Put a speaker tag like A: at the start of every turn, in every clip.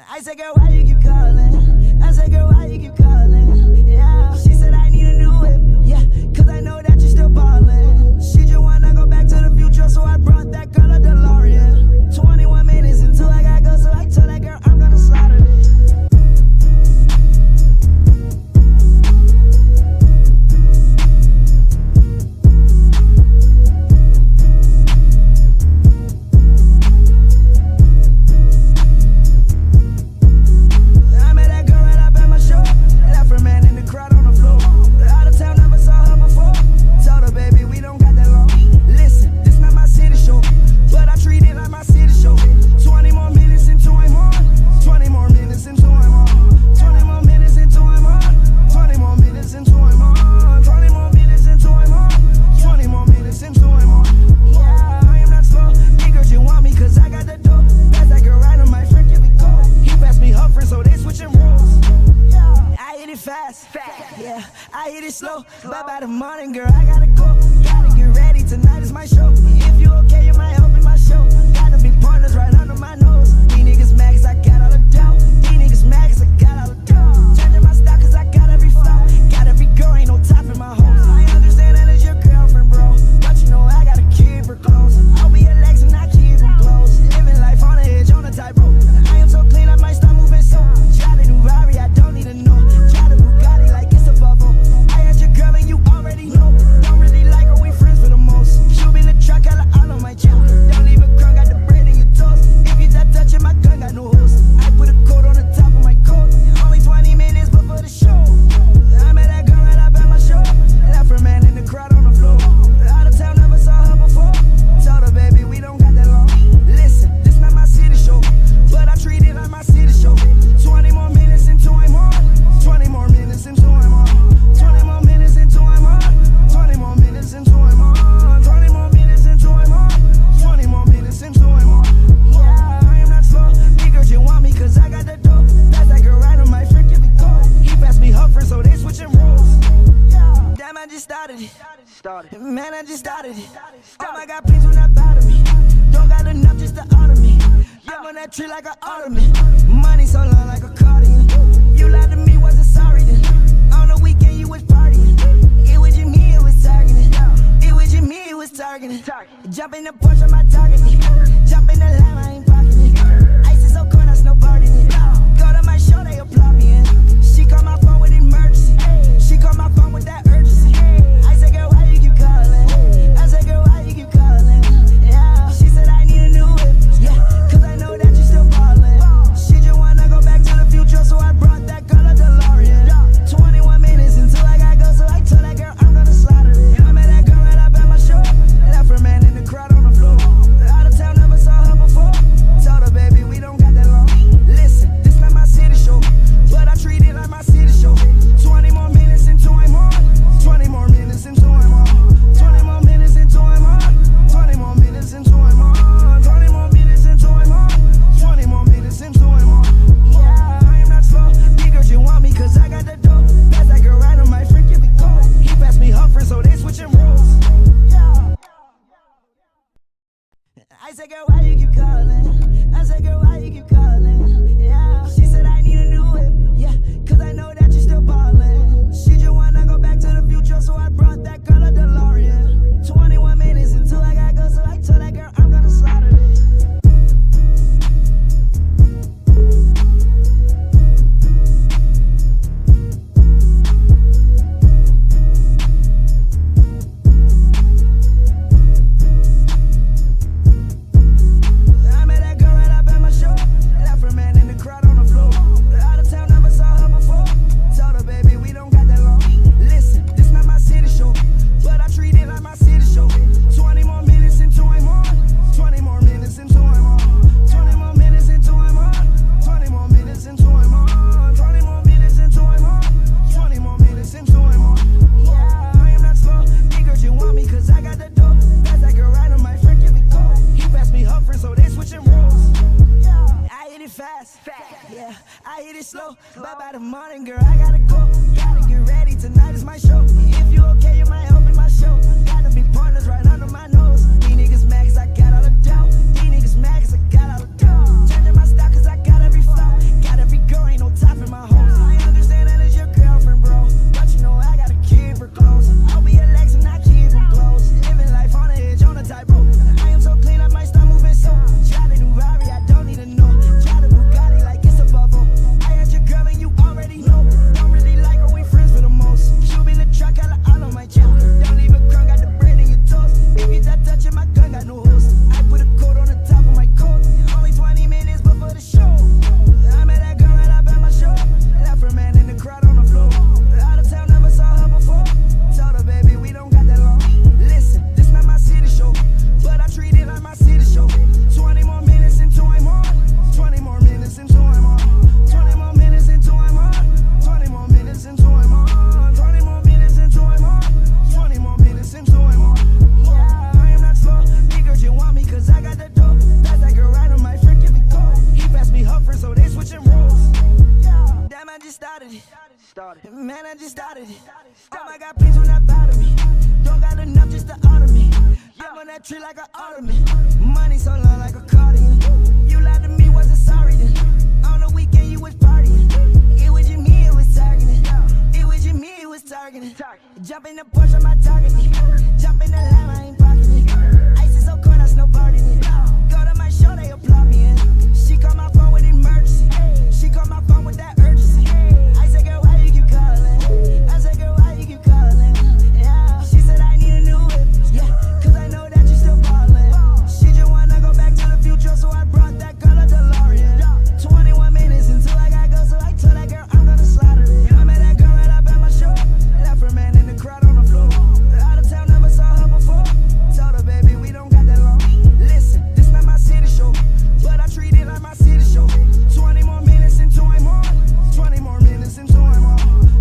A: I said, girl, why you keep calling? I said, girl, why you keep calling? Yeah. She said, I need a new whip. Yeah, cause I know that you're still ballin'. She just wanna go back to the future, so I brought that girl a DeLorean. 21 minutes until I gotta go, so I told that girl I'm gonna slaughter it. Yeah, I hit it slow, but by the morning, girl, I gotta go. Gotta get ready, tonight is my show. If you okay, you might help in my show. Gotta be pointers right under my nose. These niggas mad cause I got all the doubt. These niggas mad cause I got all the doubt. Changing my style cause I got every flaw. Got every girl, ain't no top in my hose. I understand that it's your girlfriend, bro, but you know I gotta keep her close. I'll be your legs and I keep them close. Living life on the edge, on the tightrope. I am so clean, I might start moving so. Try the new Rari, I don't need to know. Try the Bugatti like it's a bubble. I had your girl and you already know. Don't really like her, we friends for the most. She'll be in the truck, all on my chest. Don't leave a crumb, got the bread in your toast. If you start touching my gun, got no host. I put a coat on the top of my coat. Only 20 minutes before the show. I met that girl right up at my show. Left her man in the crowd on the floor. Out of town, never saw her before. Told her, baby, we don't got that long. Listen, this not my city show, but I treat it like my city show. 20 more minutes until I'm on. 20 more minutes until I'm on. 20 more minutes until I'm on. 20 more minutes until I'm on. 20 more minutes until I'm on. 20 more minutes until I'm on. Yeah, I am not slow. These girls you want me cause I got the dope. That's that girl right on my freaking be cold. He passed me her first, so they switching roles. Damn, I just started it. Man, I just started it. Damn, I got pins when that bother me. Don't got enough just to honor me. I'm on that tree like an ornament. Money so long like a cardigan. You lied to me, wasn't sorry then. On the weekend you was partying. It was you, me, it was targeting. It was you, me, it was targeting. Jump in the Porsche, I'm not targeting. Jump in the line, I ain't pocketing. Ice is so cold, I snowboarding it. Go to my show, they applaud me in. She called my phone with emergency. She called my phone with that urgency. I said, girl, why you keep calling? I said, girl, why you keep calling? Yeah, she said, I need a new whip. Yeah, cause I know that you still ballin'. She just wanna go back to the future, so I brought that girl a DeLorean. 21 minutes until I gotta go, so I told that girl I'm gonna slaughter it. I met that girl right up at my show. Left her man in the crowd on the floor. Out of town, never saw her before. Told her, baby, we don't got that long. Listen, this not my city show, but I treat it like my city show. 20 more minutes until I'm on. 20 more minutes until I'm on. 20 more minutes until I'm on. 20 more minutes until I'm on. 20 more minutes until I'm on. 20 more minutes until I'm on. Yeah, I am not slow. These girls you want me cause I got the dope. That's that girl right on my freaking be cold. He passed me her first, so they switching roles. Yeah. I said, girl, why you keep calling? I said, girl, why you keep calling? Yeah, she said, I need a new whip. Yeah, cause I know that you're still ballin'. She just wanna go back to the future, so I brought that girl a DeLorean. 21 minutes until I gotta go, so I told that girl I'm gonna slaughter it. I met that girl right up at my show. Left her man in the crowd on the floor. Out of town, never saw her before. Told her, baby, we don't got that long. Listen, this not my city show, but I treat it like my city show. 20 more minutes until I'm on. 20 more minutes until I'm on. 20 more minutes until I'm on. 20 more minutes until I'm on. 20 more minutes until I'm on. 20 more minutes until I'm on. Yeah, I am not slow. These girls you want me cause I got the dope. That's that girl right on my freaking be cold. He passed me her first, so they switching roles. I hit it fast. Yeah, I hit it slow, but by the morning, girl, I gotta go. Gotta get ready, tonight is my show. If you okay, you might help in my show. Gotta be pointers right under my nose. These niggas mad cause I got all the doubt. These niggas mad cause I got all the doubt. Changing my style cause I got every flaw. started it. Man, I just started it. I got pins when I bother me. Don't got enough just to honor me. I'm on that tree like an ornament. Money so long like a cardigan. You lied to me, wasn't sorry then. On the weekend you was partying. It was just me, it was targeting. It was just me, it was targeting. Jump in the Porsche, on my target. Jump in the lime, I ain't parking it. Ice is so cold, I snowboarding it. Go to my show, they applaud me in. She called my phone with emergency. She called my phone with that urgency. I said, girl, why you keep calling? I said, girl, why you keep calling? Yeah. She said, I need a new whip. Yeah, cause I know that you still ballin'. She just wanna go back to the future, so I brought that girl a DeLorean. 21 minutes until I gotta go, so I told that girl I'm gonna slaughter it. I met that girl right up at my show. Left her man in the crowd on the floor. Out of town, never saw her before. Told her, baby, we don't got that long. Listen, this not my city show, but I treat it like my city show. 20 more minutes until I'm on. 20 more minutes until I'm on.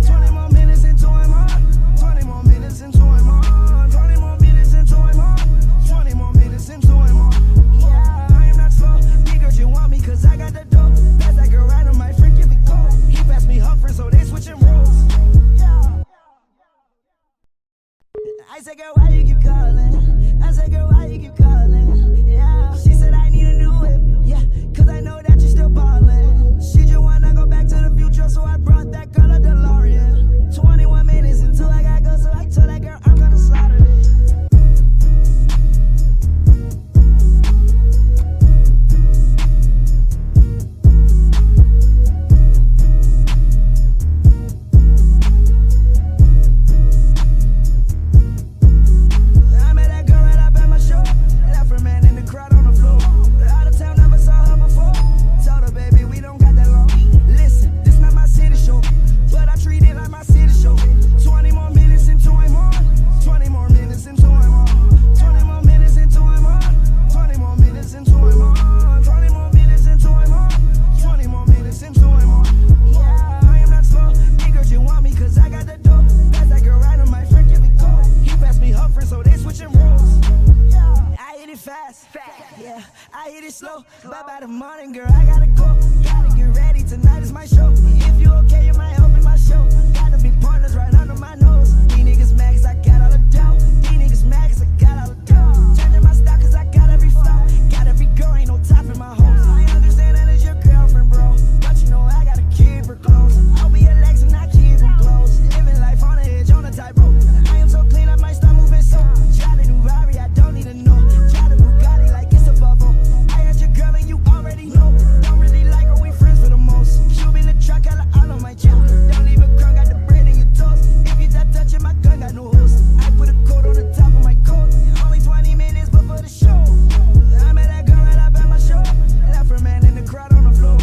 A: 20 more minutes until I'm on. 20 more minutes until I'm on. 20 more minutes until I'm on. 20 more minutes until I'm on. Yeah, I am not slow. Big girls, you want me cause I got the dough. Pass that girl right on my friend, give it go. He passed me her friend, so they switching roles. Yeah. I said, girl, why you keep calling? I said, girl, why you keep calling? Yeah. She said, I need a new whip. Yeah, cause I know that you still ballin'. She just wanna go back to the future, so I brought that girl a DeLorean. 21 minutes until I gotta go, so I told that girl I'm gonna slaughter it. I met that girl right up at my show. Left her man in the crowd on the floor. Out of town, never saw her before. Told her, baby, we don't got that long. Listen, this not my city show, but I treat it like my city show. 20 more minutes until I'm on. 20 more minutes until I'm on. 20 more minutes until I'm on. 20 more minutes until I'm on. 20 more minutes until I'm on. 20 more minutes until I'm on. Yeah, I am not slow. Big girls, you want me cause I got the dough. Pass that girl right on my friend, give it go. He passed me her friend, so they switching roles. Yeah, I hit it fast. Yeah, I hit it slow. But by the morning, girl, I gotta go. Gotta get ready, tonight is my show. If you okay, you might open my show. Gotta be partners right under my nose. These niggas mad cause I got all the dough. These niggas mad cause I got all the dough. Changing my style cause I got every flow. Got every girl, ain't no top in my hose. I understand that it's your girlfriend, bro, but you know I gotta keep her close. I'll be your legs and I keep them close. Living life on the edge, on the tightrope. I am so clean, I might start moving so. Try the new Rari, I don't need to know. Try the Bugatti like it's a bubble. I had your girl and you already know. Don't really like her, we friends for the most. Cube in the truck, all on my chip. Don't leave a crumb, got the bread in your toast. If you start touching my gun, got no host. I put a coat on the top of my coat. Only 20 minutes before the show. I met that girl right up at my show. Left her man in the crowd on the floor.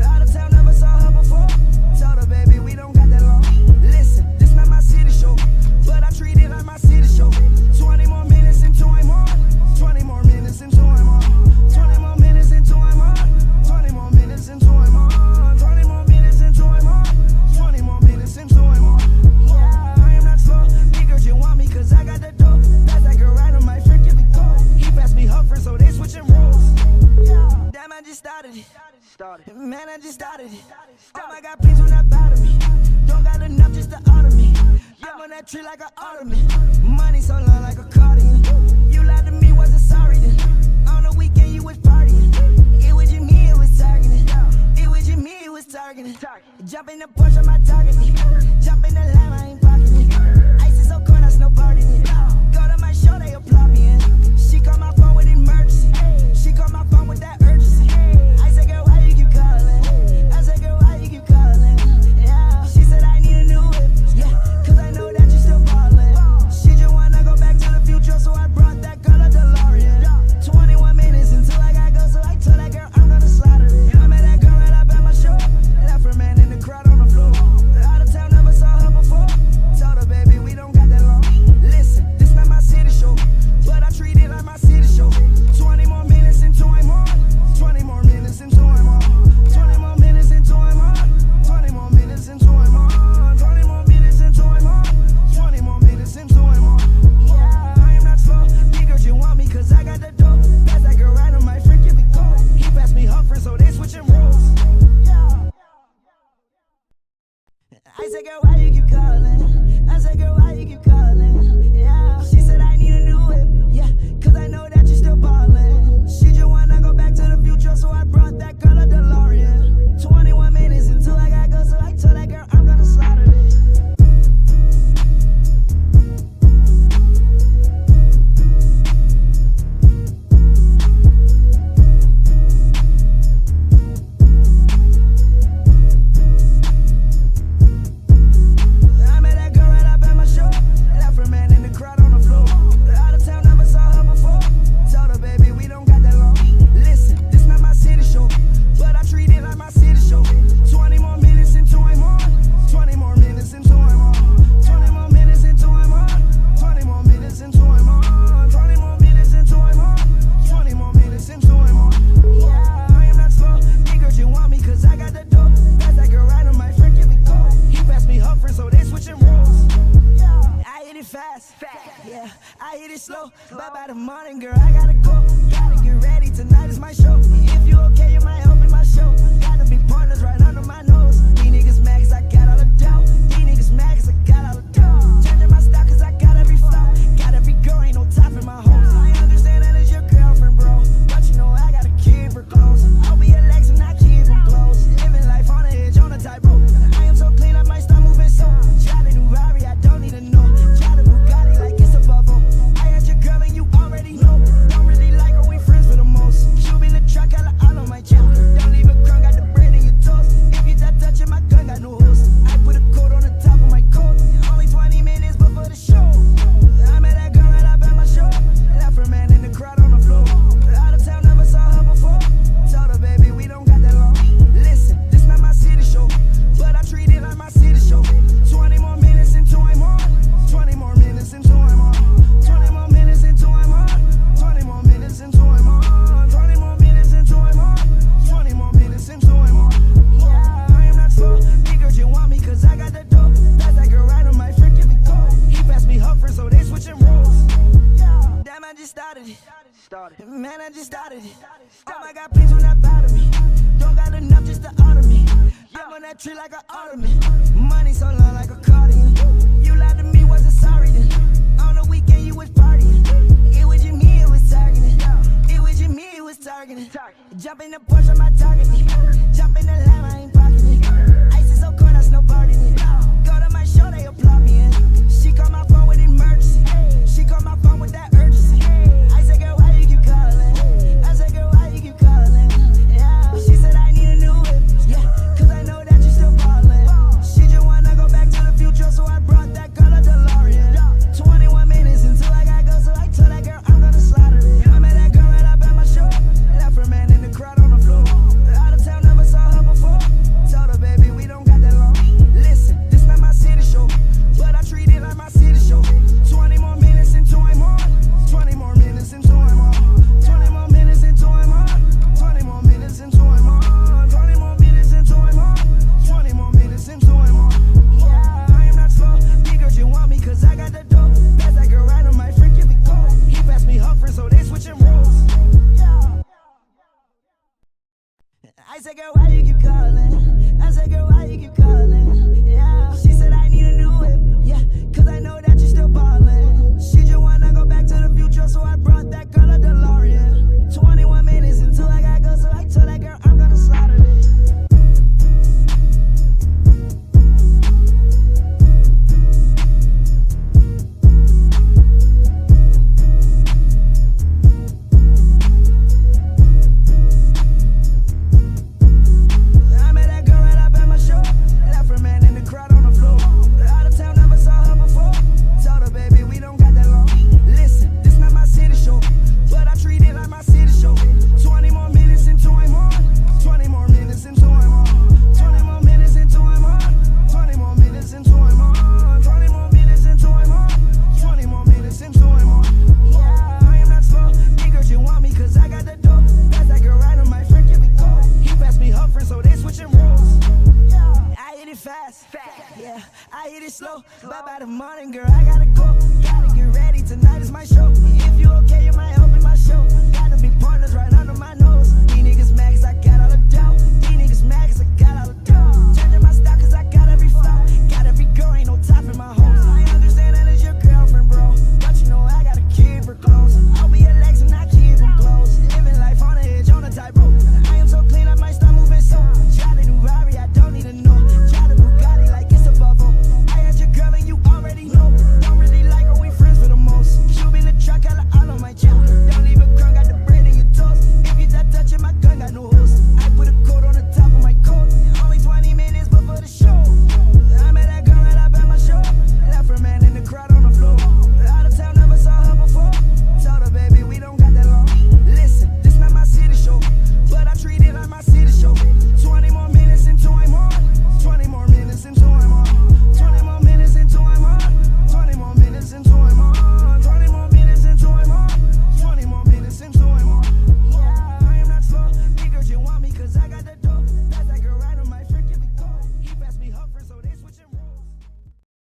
A: Out of town, never saw her before. Told her, baby, we don't got that long. Listen, this not my city show, but I treat it like my city show. 20 more minutes until I'm on. 20 more minutes until I'm on. 20 more minutes until I'm on. 20 more minutes until I'm on. 20 more minutes until I'm on. 20 more minutes until I'm on. Yeah, I am not slow. Big girls, you want me cause I got the dough. Pass that girl right on my friend, give it go. He passed me her friend, so they switching roles. Yeah, damn, I just started it. Man, I just started it. I got pins when I bother me. Don't got enough just to honor me. I'm on that tree like an ornament. Money so long like a cardigan. You lied to me, wasn't sorry then. On the weekend you was partying. It was just me, it was targeting. It was just me, it was targeting. Jump in the Porsche, on my target. Jump in the lime, I ain't parking it. Ice is so cold, I snowboarding it. Go to my show, they applaud me in. She called my phone with emergency. She called my phone with that urgency. I said, girl, why you keep calling? I said, girl, why you keep calling? Yeah, she said, I need a new whip. Yeah, cause I know that you still ballin'. She just wanna go back to the future, so I brought that girl a DeLorean. 21 minutes until I gotta go, so I told that girl I'm gonna slaughter it. I met that girl right up at my show. Left her man in the crowd on the floor. Out of town, never saw her before. Told her, baby, we don't got that long. Listen, this not my city show, but I treat it like my city show. said, girl, why you keep calling? I said, girl, why you keep calling? Yeah. She said, I need a new whip. Yeah, cause I know that you're still ballin'. She just wanna go back to the future, so I brought that girl a DeLorean. 21 minutes until I gotta go, so I told that girl I'm gonna slaughter it. Yeah, I hit it slow. Bye bye the morning, girl. I gotta go. Gotta get ready. Tonight is my show. If you okay, you might help in my show. Gotta be pointers right under my nose. These niggas mad cause I got all the dough. These niggas mad cause I got all the dough. Changing my style cause I got every flow. Got every girl, ain't no top in my hoes. I understand that it's your girlfriend, bro. But you know I gotta keep her close. I'll be a Lex and I keep her close. Living life on the edge, on the tightrope. I am so clean, I might start moving so. Try the new Rari, I don't need to know. Try the Bugatti like it's a bubble. I had your girl and you already know. Don't really like her, we friends for the most. She'll be in the truck, all on my chill. Don't leave a crumb, got the bread in your toast. If you start touching my gun, got no host. I put a coat on the top of my coat. Only 20 minutes before the show. I met that girl right up at my show. Left her man in the crowd on the floor. Out of town, never saw her before. Told her, baby, we don't got that long. Listen, this not my city show, but I treat it like my city show. 20 more minutes until I'm on. 20 more minutes until I'm on. 20 more minutes until I'm on. 20 more minutes until I'm on. 20 more minutes until I'm on. 20 more minutes until I'm on. Yeah, I am not slow. Big girl, you want me cause I got the dope. That's that girl right on my friend, give it go. He passed me her friend, so they switching roles. Yeah, damn, I just started it. Man, I just started it. I got pins when that bother me. Don't got enough just to honor me. I'm on that tree like an ottoman. Money so long like a cardigan. You lied to me, wasn't sorry then. On the weekend you was partying. It was you, me, it was targeting. It was you, me, it was targeting. Jump in the Porsche, my target. Jump in the lamb, I ain't parking it. Ice is so cold, I snowboarding it. Go to my show, they applaud me in. She called my phone with emergency. She called my phone with that urgency. I said, girl, why you keep calling? I said, girl, why you keep calling? Yeah, she said I need a new whip. Yeah, cause I know that you still ballin'. She just wanna go back to the future, so I brought that girl a DeLorean. 21 minutes until I gotta go, so I told that girl I'm gonna slaughter it. I met that girl right up at my show. Left her man in the crowd on the floor. Out of town, never saw her before. Told her, baby, we don't got that long. Listen, this not my city show, but I treat it like my city show. 20 more minutes until I'm on. 20 more minutes until I'm on. 20 more minutes until I'm on. 20 more minutes until I'm on. 20 more minutes until I'm on. 20 more minutes until I'm on. Yeah, I am not slow. Big girl, you want me cause I got the dope. That's that girl right on my friend, give it go. He passed me her friend, so they switching roles. Yeah. I said, girl, why you keep calling? I said, girl, why you keep calling? Yeah, she said I need a new whip. Yeah, cause I know that you still ballin'. She just wanna go back to the future, so I brought that girl a DeLorean. 21 minutes until I gotta go, so I told that girl I'm gonna slaughter it. I met that girl right up at my show. Left her man in the crowd on the floor. Out of town, never saw her before. Told her, baby, we don't got that long. Listen, this not my city show, but I treat it like my city show. 20 more minutes until I'm on. 20 more minutes until I'm on. 20 more minutes until I'm on. 20 more minutes until I'm on. 20 more minutes until I'm on. 20 more minutes until I'm on. Yeah, I am not slow. Big girl, you want me cause I got the dope. That's that girl right on my friend, give it go. He passed me her friend, so they switching roles. Yeah, I hit it fast. Yeah, I hit it slow. Bye bye the morning, girl. I gotta go. Gotta get ready. Tonight is my show. If you okay, you might help in my show. Gotta be pointers right under my nose.